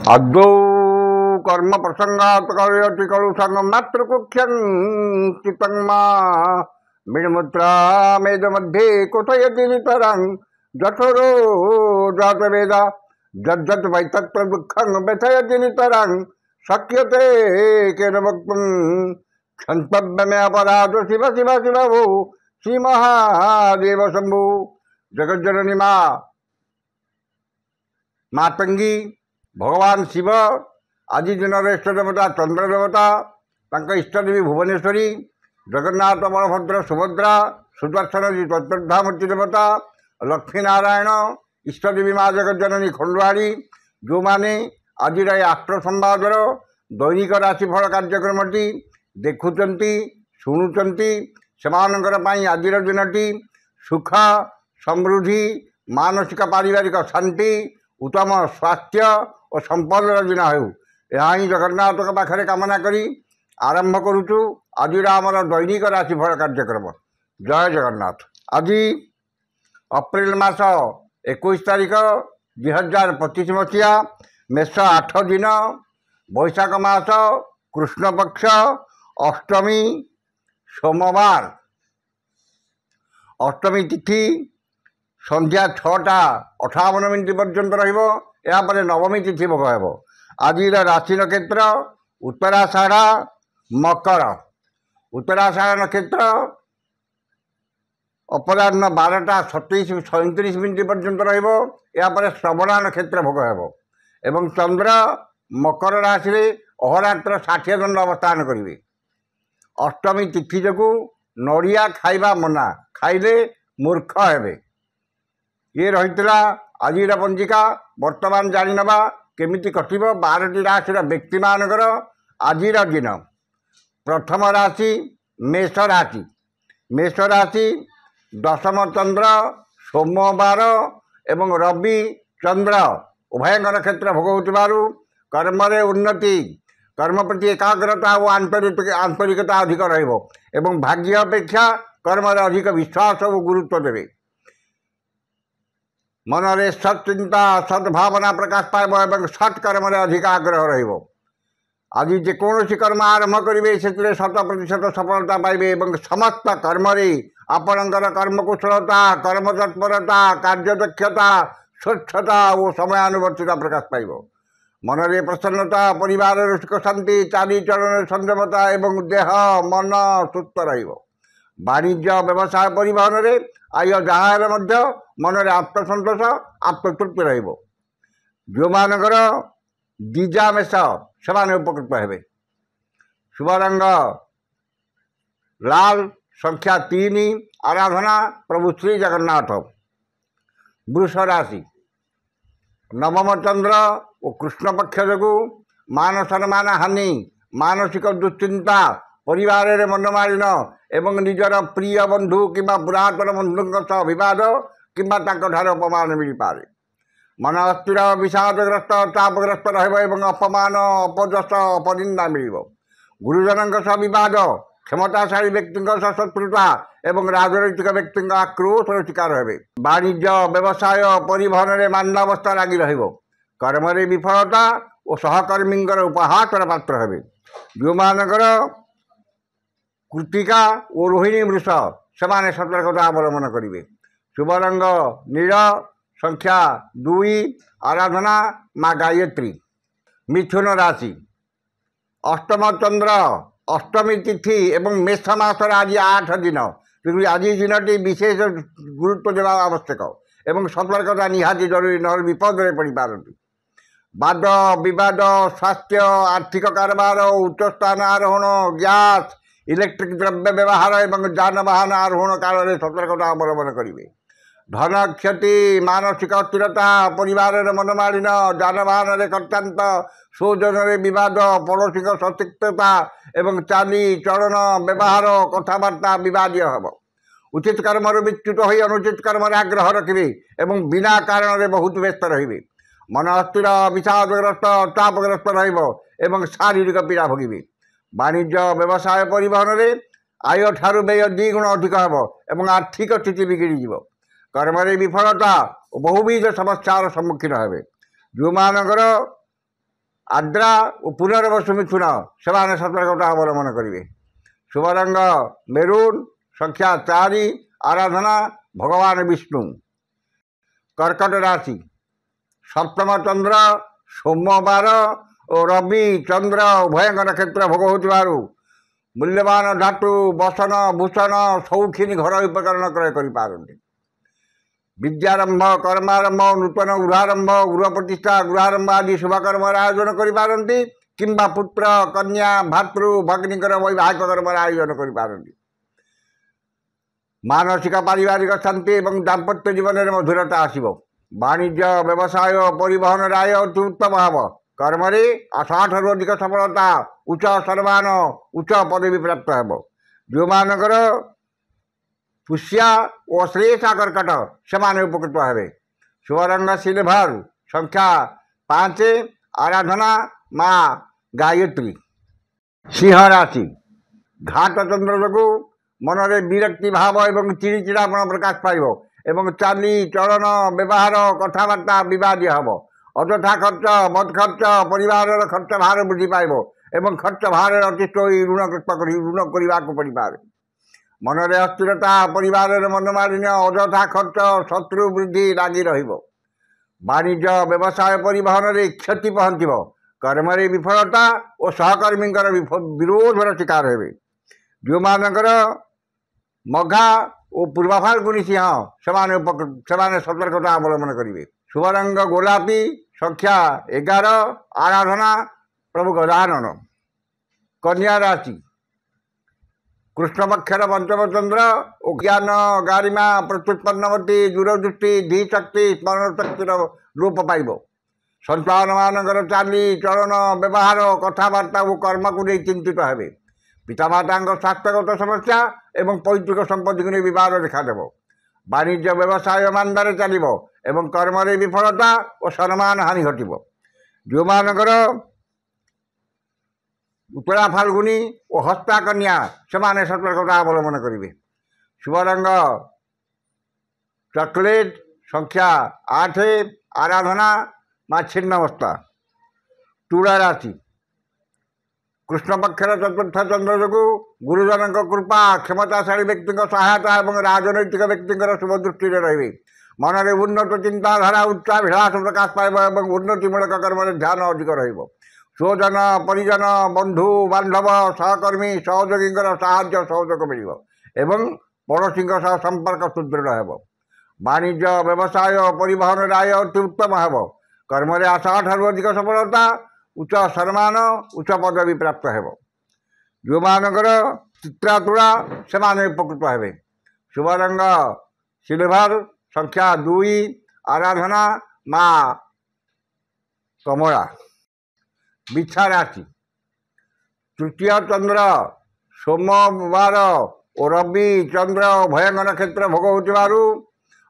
आदौ कर्म प्रसंगात कलयति कलुषं मातृकुख्यं चित्तंमा मिणमुद्रा मेद मध्ये कुटयति नितरं जठरो जातवेद जज्जत वैतत्र दुःखं व्यथयति नितरं शक्यते केन वक्तुं क्षन्तव्यमे अपराध शिव शिव शिव भो श्री महादेव शंभु जगज्जननी मातंगी भगवान शिव आज दिन इष्ट देवता चंद्र देवता इष्टदेवी भुवनेश्वरी जगन्नाथ बलभद्र सुभद्रा सुदर्शन जी चतुर्धामूर्ति देवता लक्ष्मी नारायण इष्टदेवी माँ जगज्जननी खंडवाड़ी जो मैंने आज आष्ट्र संवादर दैनिक राशिफल कार्यक्रमटी देखुंट शुणुंट से आज दिनटी सुख समृद्धि मानसिक पारिवारिक शांति उत्तम स्वास्थ्य और संपन्न दिन हो यह जगन्नाथ पाखे कामना करी आरंभ करुचु आज आमर दैनिक राशिफल कार्यक्रम। जय जगन्नाथ। आज अप्रैल मास 21 तारिख 2025 मसीहा मेष 8 दिन बैशाख मास कृष्ण पक्ष अष्टमी सोमवार अष्टमी तिथि संध्या 6:58 पर्यंत रहा नवमी तिथि भोग हो। आज राशि नक्षत्र उत्तराषाढ़ मकर उत्तराषाढ़ नक्षत्र अपराह्न 12:27-37 पर्यंत रहा श्रवणा नक्षत्र भोग हो एवं चंद्र मकर राशि अहोरात्र 60 दंड अवस्थान करेंगे। अष्टमी तिथि जो नड़िया खाइबा मना खाइले मूर्ख हेबे ये रही आज पंजिका वर्तमान जाणीनवा केमिति कटिब 12टी राशि व्यक्ति मानकर आज दिन। प्रथम राशि मेष राशि मेष राशि दशम चंद्र सोमवार एवं रवि चंद्र उभय नक्षत्र भोग होतिबारु कर्म उन्नति कर्म प्रति एकाग्रता और आंतरिकता अधिक रहिबो एवं भाग्य अपेक्षा कर्म अधिक विश्वास और गुरुत्व देवे। मनरे सत्चिंता सद्भावना प्रकाश पाइब और सत्कर्म अधिक आग्रह रहिबो। आज जेकोसी कर्म आरंभ करेंगे से 100% सफलता पाइबे एवं समस्त कर्म आपणकर कर्मकुशलता कर्म तत्परता कार्यदक्षता स्वच्छता और समयानुवर्तिता प्रकाश पाइब। मनरे प्रसन्नता परिवार सुख शांति चालीचलन संयमता एवं देह मन सुस्थ रहिबो। वाणिज्य व्यवसाय परिवहन रे आय जहाँ मनरे आत्मसंतोष आत्मतृप्ति रहिबो। जो मानकर दीजा मेष से उपकृत हेबे। शुभ रंग लाल संख्या 3 आराधना प्रभु श्री जगन्नाथ। वृष राशि नवम चंद्र और कृष्ण पक्ष जो मान सम्मान हानि मानसिक दुश्चिंता परिवार मनमालिन एवं निजर प्रिय बंधु कि पुरातन बंधु सह किंबा अपमान मिल पारे। मन अस्थिर विषादग्रस्त चापग्रस्त रहिब अपमान अपजस अपनिंदा मिल। गुरुजन सह विवाद क्षमताशाली व्यक्ति शत्रुता एवं राजनैतिक व्यक्ति आक्रोश शिकार हे। वाणिज्य व्यवसाय परिवहन में मान्यावस्था लगी कर्म विफलता और सहकर्मी उपहासर पात्र हे। जो मानकर कृतिका और रोहिणी वृष से सतर्कता अवलंबन करेंगे। शुभ रंग नील संख्या 2 आराधना माँ गायत्री। मिथुन राशि अष्टम चंद्र अष्टमी तिथि एवं मेष मासर आज 8 दिन आज दिनटी विशेष गुरुत्व देवा आवश्यक एवं सतर्कता निहाती जरूरी न विपद में पड़ पारती। वाद विवाद स्वास्थ्य आर्थिक कारोबार उच्च स्थान आरोहण गैस इलेक्ट्रिक द्रव्य व्यवहार एवं जानवाहन आरोहण काल में सतर्कता अवलंबन करेंगे। धन क्षति मानसिक अस्थिरता परिवार मनमालिन जानवाहन कर्तांत स्वजन विवाद पड़ोशी सतिक्तता एवं चाली चलन व्यवहार कथबार्ता विवादीय हम। उचित कर्म विच्युत हो अनुचित कर्म आग्रह रखिए एवं बिना कारण बहुत व्यस्त रे। मन अस्थिर विषादग्रस्त चापग्रस्त एवं शारीरिक पीड़ा भोगे। वाणिज्य व्यवसाय परिवहन में आय ठारू व्यय 2 गुण अधिक एवं आर्थिक स्थिति बिगड़ी कर्म विफलता और बहुविध समस्यार सम्मुखीन हे। जो मानकर आद्रा और पुनर्वसु मिथुन से सतर्कता अवलम्बन करेंगे। शुभ रंग मेरून, संख्या 4, आराधना भगवान विष्णु। कर्कट राशि सप्तम चंद्र सोमवार और रवि चंद्र उभय नक्षत्र भोग हो मूल्यवान धातु बसन भूषण शौखिन घर उपकरण क्रय कर विद्यारंभ कर्मारंभ नूतन गृहारंभ गृह प्रतिष्ठा गृहारंभ आदि शुभकर्म आयोजन करपारती किंबा पुत्र कन्या भातृ भगिनीकर वैवाहिक कर्म आयोजन करपारती। मानसिक पारिवारिक शांति एवं दाम्पत्य जीवन में मधुरता आसब। वाणिज्य व्यवसाय परिवहन राय अति उत्तम हम। कर्म आठाठू अधिक सफलता उच्च सम्मान उच्च पदवी प्राप्त हो। जो मानकर पुष्या और श्लेषा कर्कट से उपकृत हे। शुभ रंग सिल्भर, संख्या 5, आराधना माँ गायत्री। सिंह राशि घाट चंद्र जो मन में विरक्ति भाव एवं चिड़चिड़ापन प्रकाश पाइब एवं चाली चलन व्यवहार कथबार्ता विवादी हम। अଯଥା खर्च मद खर्च परिवार खर्च भार वृद्धि पाइब एवं खर्च भार अतिष्ठ ऋण ऋण करने को पड़े। मन में अस्थिरता परिवार मनमालिन्य अଯଥା खर्च शत्रु वृद्धि लगी वाणिज्य व्यवसाय परिवहन में क्षति पहुँचब। कर्म विफलता और सहकर्मी विरोधर शिकार हे। जो मानकर मघा और पूर्वा फाल्गुनी सिंह से सतर्कता अवलम्बन करेंगे। शुभ रंग गोलापी, संख्या 11, आराधना प्रभु गजानन। कन्या राशि कृष्णपक्षर पंचम चंद्र और ज्ञान गारिमा प्रत्युत्पन्नवती दूरदृष्टि धीशक्ति स्मरण शक्तिर लोप पाइब। संतान मानकर चाली चलन व्यवहार कथबार्ता और कर्म को नहीं चिंतित हे। पितामाता स्वास्थ्यगत समस्या एवं पैतृक संपत्ति को नहीं विवाद देखादेव। वाणिज्य व्यवसाय मानदार चलो एवं कर्म विफलता और सम्मान हानि घटब। जो मानकर उत्तरा फाल्गुनी और हस्ता कन्या से सतर्कता अवलम्बन करेंगे। शुभ रंग चॉकलेट, संख्या 8, आराधना माँ छिन्नमस्ता। तुला राशि कृष्णपक्षर चतुर्थ चंद्र जो गुरुजन कृपा क्षमताशाली व्यक्ति सहायता और राजनैतिक व्यक्ति शुभ दृष्टि रही। मन में उन्नत चिंताधारा उच्चाभिलाष प्रकाश पाइब और उन्नतिमूलक कर्म ध्यान अधिक रही। स्वजन परिजन बंधु बांधव सहकर्मी सहयोगी साहाय्य सहयोग मिल एवं पड़ोशी संपर्क सुदृढ़ हो। वाणिज्य व्यवसाय परिवहन राय अति उत्तम हो। कर्म आशा ठार अधिक सफलता उच्च सम्मान उच्च पदवी प्राप्त हो। जो मानकर चित्रातुरा से उपकृत हे। शुभ रंग सिल्भर, संख्या 2, आराधना माँ कमला। बिच्छा राशि तृतीय चंद्र सोमवार और रवि चंद्र भय नक्षत्र भोग हो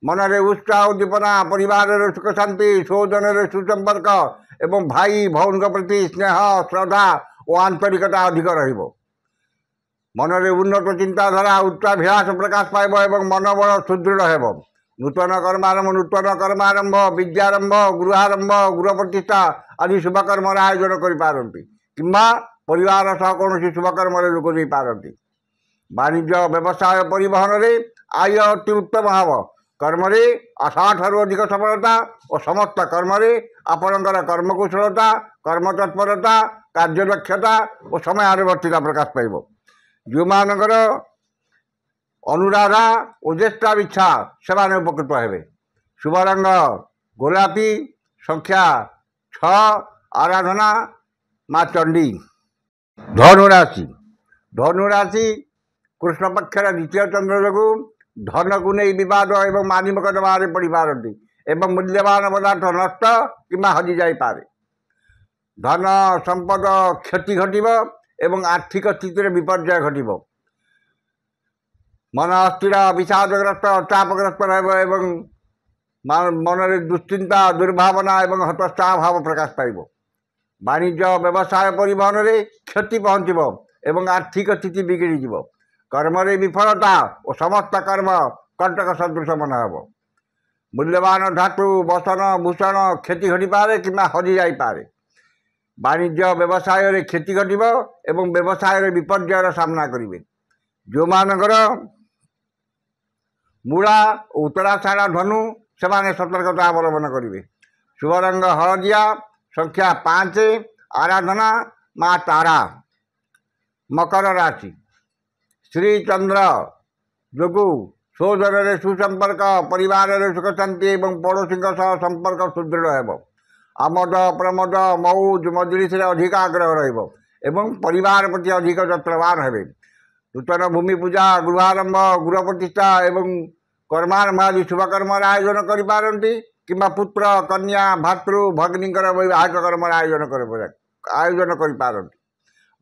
मन में उत्साह उद्दीपना परिवार सुख शांति स्वजन सुसंपर्क एवं भाई भौन प्रति स्नेह श्रद्धा और आंतरिकता अधिक रहिब। मन में उन्नत चिंताधारा उच्चाभिलाष प्रकाश पाइब और मनोबल सुदृढ़ हो। नूतन कर्मारंभ विद्यारंभ गृहारंभ गृह प्रतिष्ठा आदि शुभकर्म आयोजन करपारती किंबा परिवार सह कौन शुभकर्म लोक दे पारती। वाणिज्य व्यवसाय परिवहन में आय अति उत्तम हम। कर्म आशा ठारू अधिक सफलता और समस्त कर्म आपणकर कर्मकुशलता कर्म तत्परता कार्यदक्षता और समय आनुवर्तिता प्रकाश पाइब। जो मानकर अनुराधा और ज्येष्ठा इच्छा से उपकृत हे। शुभ रंग गोलापी, संख्या 6, आराधना माँ चंडी। धनुराशि कृष्णपक्षर द्वितीय चंद्र जो धन को नहीं विवाद एवं मानिमकदमा पड़ पारती एवं मूल्यवान पदार्थ नष्ट कि हजि जापे। धन संपद क्षति घटव एवं आर्थिक स्थिति विपर्य घटव। मन अस्थिर विषादग्रस्त चापग्रस्त रहा मन में दुश्चिंता दुर्भावना एवं हतोत्साह भाव प्रकाश पाइब। वाणिज्य व्यवसाय परिवहन में क्षति पहुँचब एवं आर्थिक स्थिति बिगड़ी। कर्म विफलता और समस्त कर्म कंटक सदृश मन हो। मूल्यवान धातु बसन भूषण क्षति घटी पारे कि हजि जापे। ବାଣିଜ୍ୟ ବ୍ୟବସାୟରେ କ୍ଷତି ଘଟିବ ଏବଂ ବ୍ୟବସାୟରେ ବିପର୍ଯ୍ୟୟର ସାମ୍ନା କରିବେ। ଯେଉଁମାନଙ୍କର ମୂଳା ଓ ଉତ୍ତରାଷାଢ଼ ଧନୁ ସେମାନେ ସତର୍କତା ଅବଲମ୍ବନ କରିବେ। ଶୁଭ ରଙ୍ଗ ହଳଦିଆ, ସଂଖ୍ୟା 5, ଆରାଧନା ମା ତାରା। ମକର ରାଶି, ଶ୍ରୀଚନ୍ଦ୍ର ଯୋଗୁଁ ସୋଦରରେ ସୁସମ୍ପର୍କ, ପରିବାରରେ ସୁଖ ଶାନ୍ତି ଏବଂ ପଡ଼ୋଶୀଙ୍କ ସହ ସମ୍ପର୍କ ସୁଦୃଢ଼ ହେବ। ଆମୋଦ ପ୍ରମୋଦ ମଉଜ ମଜଲିସରେ ଅଧିକ ଆଗ୍ରହ ରହିବ ଏବଂ ପରିବାର ପ୍ରତି ଅଧିକ ଯତ୍ନବାନ ହେବେ। ନୂତନ ଭୂମି ପୂଜା, ଗୃହାରମ୍ଭ, ଗୃହ ପ୍ରତିଷ୍ଠା ଏବଂ କର୍ମାରମ୍ଭ ଆଦି ଶୁଭକର୍ମର ଆୟୋଜନ କରିପାରନ୍ତି କିମ୍ବା ପୁତ୍ର, କନ୍ୟା, ଭାତୃ, ଭଗ୍ନୀଙ୍କର ବିବାହିକ କର୍ମର ଆୟୋଜନ କରିପାରନ୍ତି।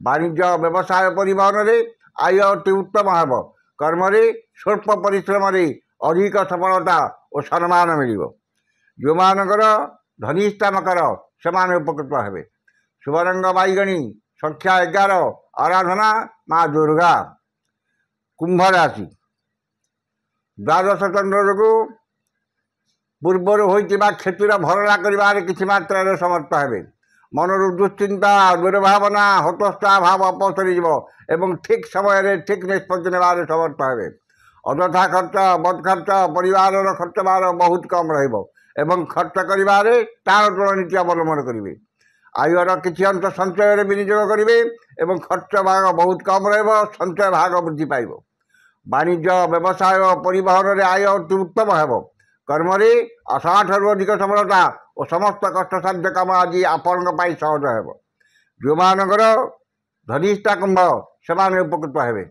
ବାଣିଜ୍ୟ, ବ୍ୟବସାୟ, ପରିବହନରେ ଆୟ ଅତି ଉତ୍ତମ ହେବ। କର୍ମରେ ସ୍ୱଳ୍ପ ପରିଶ୍ରମରେ ଅଧିକ ସଫଳତା ଓ ସମ୍ମାନ ମିଳିବ। ଯେଉଁମାନଙ୍କର ଧନିଷ୍ଠା ମକର ସେମାନେ ଉପକୃତ ହେବେ। ଶୁଭ ରଙ୍ଗ ବାଇଗଣୀ, ସଂଖ୍ୟା 11, ଆରାଧନା ମା ଦୁର୍ଗା। କୁମ୍ଭ ରାଶି, ଦ୍ୱାଦଶ ଚନ୍ଦ୍ର ଯୋଗୁଁ ପୂର୍ବରୁ ହୋଇଥିବା କ୍ଷତିର ଭରଣା କରିବାରେ କିଛି ମାତ୍ରାରେ ସମର୍ଥ ହେବେ। ମନରୁ ଦୁଶ୍ଚିନ୍ତା, ଦୁର୍ଭାବନା, ହତୋତ୍ସାହ ଭାବ ଅପସରିଯିବ ଏବଂ ଠିକ୍ ସମୟରେ ଠିକ୍ ନିଷ୍ପତ୍ତି ନେବାରେ ସମର୍ଥ ହେବେ। ଅଯଥା ଖର୍ଚ୍ଚ, ବଦ ଖର୍ଚ୍ଚ, ପରିବାରର ଖର୍ଚ୍ଚ ଭାର ବହୁତ କମ୍ ରହିବ ଏବଂ ଖର୍ଚ୍ଚ କରିବାରେ ଟାଳଟୁଳ ନୀତି ଅବଲମ୍ବନ କରିବେ। ଆୟର କିଛି ଅଂଶ ସଞ୍ଚୟରେ ବିନିଯୋଗ କରିବେ ଏବଂ ଖର୍ଚ୍ଚ ଭାଗ ବହୁତ କମ୍ ରହିବ, ସଞ୍ଚୟ ଭାଗ ବୃଦ୍ଧି ପାଇବ। ବାଣିଜ୍ୟ, ବ୍ୟବସାୟ ଓ ପରିବହନରେ ଆୟ ଅତି ଉତ୍ତମ ହେବ। କର୍ମରେ ଆଶାଠାରୁ ଅଧିକ ସଫଳତା ଓ ସମସ୍ତ କଷ୍ଟସାଧ୍ୟ କାମ ଆଜି ଆପଣଙ୍କ ପାଇଁ ସହଜ ହେବ। ଯେଉଁମାନଙ୍କର ଧନିଷ୍ଠା କୁମ୍ଭ ସେମାନେ ଉପକୃତ ହେବେ।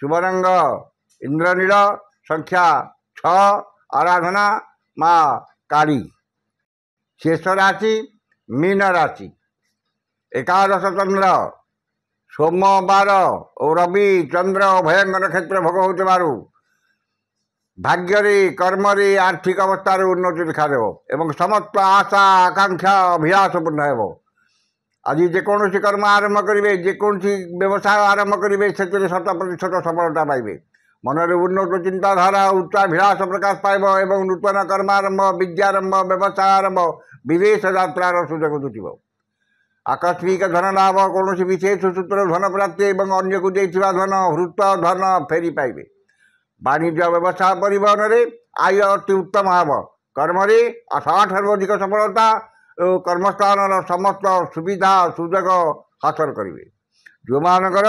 ଶୁଭ ରଙ୍ଗ ଇନ୍ଦ୍ରନୀଳ, ସଂଖ୍ୟା 6, ଆରାଧନା ମା କାଳୀ। ଶେଷ ରାଶି ମୀନ ରାଶି, ଏକାଦଶ ଚନ୍ଦ୍ର ସୋମବାର ଓ ରବି ଚନ୍ଦ୍ର ଉଭୟଙ୍କ ନକ୍ଷତ୍ର ଭୋଗ ହେଉଥିବାରୁ ଭାଗ୍ୟରେ, କର୍ମରେ, ଆର୍ଥିକ ଅବସ୍ଥାରେ ଉନ୍ନତି ଦେଖାଦେବ ଏବଂ ସମସ୍ତ ଆଶା ଆକାଂକ୍ଷା ଅଭିଳାଷ ପୂର୍ଣ୍ଣ ହେବ। ଆଜି ଯେକୌଣସି କର୍ମ ଆରମ୍ଭ କରିବେ, ଯେକୌଣସି ବ୍ୟବସାୟ ଆରମ୍ଭ କରିବେ, ସେଥିରେ 100% ସଫଳତା ପାଇବେ। ମନରେ ଉନ୍ନତ ଚିନ୍ତାଧାରା, ଉଚ୍ଚାଭିଳାଷ ପ୍ରକାଶ ପାଇବ ଏବଂ ନୂତନ କର୍ମାରମ୍ଭ, ବିଦ୍ୟାରମ୍ଭ, ବ୍ୟବସାୟ ଆରମ୍ଭ, ବିଦେଶ ଯାତ୍ରାର ସୁଯୋଗ ଜୁଟିବ। ଆକସ୍ମିକ ଧନ ଲାଭ, କୌଣସି ବିଶେଷ ସୂତ୍ରରୁ ଧନ ପ୍ରାପ୍ତି ଏବଂ ଅନ୍ୟକୁ ଦେଇଥିବା ଧନ, ହୃତ ଧନ ଫେରି ପାଇବେ। ବାଣିଜ୍ୟ, ବ୍ୟବସାୟ, ପରିବହନରେ ଆୟ ଅତି ଉତ୍ତମ ହେବ। କର୍ମରେ ଆଶାଠାରୁ ଅଧିକ ସଫଳତା ଓ କର୍ମସ୍ଥାନର ସମସ୍ତ ସୁବିଧା ସୁଯୋଗ ହାସଲ କରିବେ। ଯେଉଁମାନଙ୍କର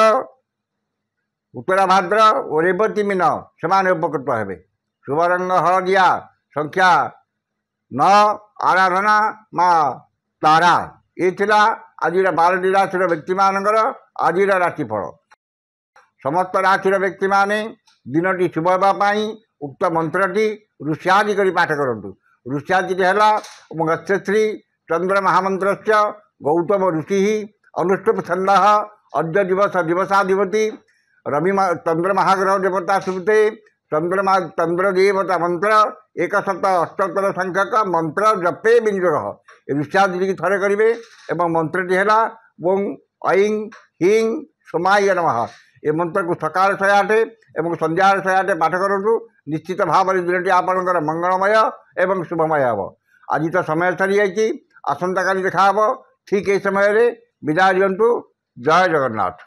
ଉତ୍ତରା ଭାଦ୍ର ଓ ରେବତୀ ମୀନ ସେମାନେ ଉପକୃତ ହେବେ। ଶୁଭ ରଙ୍ଗ ହଳଦିଆ, ସଂଖ୍ୟା 9, ଆରାଧନା ମା ତାରା। ଏ ଥିଲା ଆଜିର 12ଟି ରାଶିର ବ୍ୟକ୍ତିମାନଙ୍କର ଆଜିର ରାଶିଫଳ। ସମସ୍ତ ରାଶିର ବ୍ୟକ୍ତିମାନେ ଦିନଟି ଶୁଭ ହେବା ପାଇଁ ଉକ୍ତ ମନ୍ତ୍ରଟି ଋଷ୍ୟାଦି କରି ପାଠ କରନ୍ତୁ। ଋଷ୍ୟାଦିଟି ହେଲା ମତ୍ସ୍ୟଶ୍ରୀ ଚନ୍ଦ୍ର ମହାମନ୍ତ୍ରସ୍ୟ ଗୌତମ ଋଷି ଅନୁଷ୍ଠୁପ ଛନ୍ଦଃ ଅଦ୍ୟ ଦିବସ ଦିବସାଧିପତି ରବି ଚନ୍ଦ୍ର ମହାଗ୍ରହ ଦେବତା ସୁବୃତେ ଚନ୍ଦ୍ର ଦେବତା ମନ୍ତ୍ର 178 ସଂଖ୍ୟକ ମନ୍ତ୍ର ଜପେ ବିନିଯୋଗ। ଏ ଋଷ୍ୟାଦିଟିକି ଥରେ କରିବେ ଏବଂ ମନ୍ତ୍ରଟି ହେଲା ଓଂ ଐଂ ହିଂ ସୋମାୟ ନମଃ। ଏ ମନ୍ତ୍ରକୁ ସକାଳେ 108 ଏବଂ ସନ୍ଧ୍ୟାରେ 108 ପାଠ କରନ୍ତୁ। ନିଶ୍ଚିତ ଭାବରେ ଦିନଟି ଆପଣଙ୍କର ମଙ୍ଗଳମୟ ଏବଂ ଶୁଭମୟ ହେବ। ଆଜି ତ ସମୟ ସରିଯାଇଛି, ଆସନ୍ତାକାଲି ଦେଖା ହେବ ଠିକ୍ ଏହି ସମୟରେ। ବିଦାୟ ଦିଅନ୍ତୁ। ଜୟ ଜଗନ୍ନାଥ।